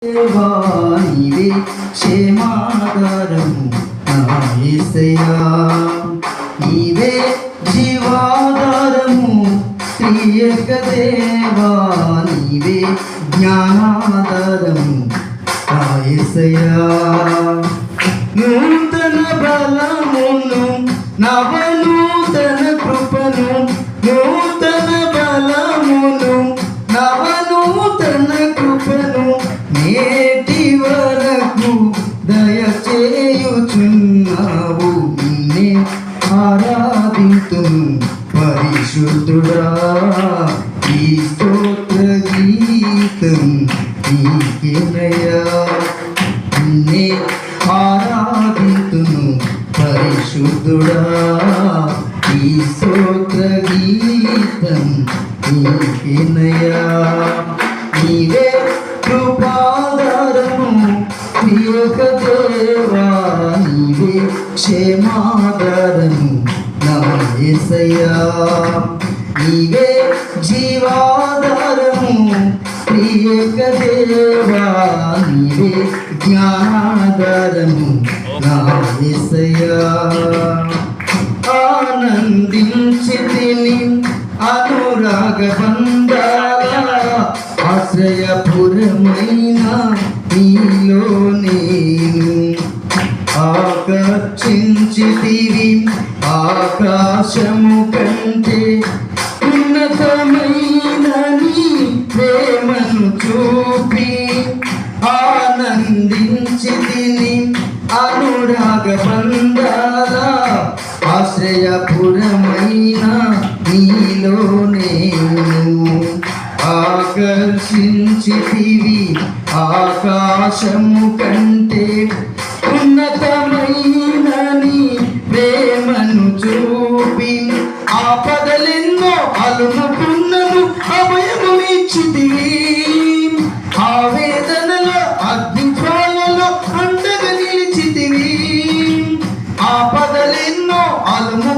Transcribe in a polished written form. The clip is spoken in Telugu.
దేవా నీవే క్షేమాధారము నా యేసయ్యా, నీవే జీవాధారము త్రియక దేవా, నీవే జ్ఞానాధారము నా యేసయ్యా. నూతన బలమును నవనూతన కృపను, నూతన బలమును నవనూతన కృపను నేటి వరకు దయచేయుచున్నావు. నిన్నే ఆరాధింతును పరిశుద్ధుడా, ఈ స్తోత్ర గీతం నీకేనయ్యా. నిన్నే ఆరాధింతును పరిశుద్ధుడా, ఈ స్తోత్ర గీతం నీకేనయ్యా. నీవే కృపాధారము ప్రియక దేవా, నీవే క్షేమాధారము నా యేసయ్యా, నీవే జీవాధారము ప్రియక దేవా, నీవే జ్ఞానాధారము నా యేసయ్యా. ఆనందించితిని అనురాగ బంధాల, ఆశ్రయపురమైన నీలో నేను ఆకర్షించితివి. ఆకాశము కంటే ఉన్నతమైన నీ ప్రేమను చూపి ఆనందించితిని అనురాగ బంధాల, ఆశ్రయపురమైన నీలో నేను ఆకర్షించితివి. ఆకాశము కంటే ఉన్నతమైన నీ ప్రేమను చూపి ఆపదలెన్నో అలుముకున్నను అభయము ఇచ్చితివి. ఆవేదనలో అగ్నిజ్వాలలో అండగా నిలిచితివి. ఆపదలెన్నో అలుము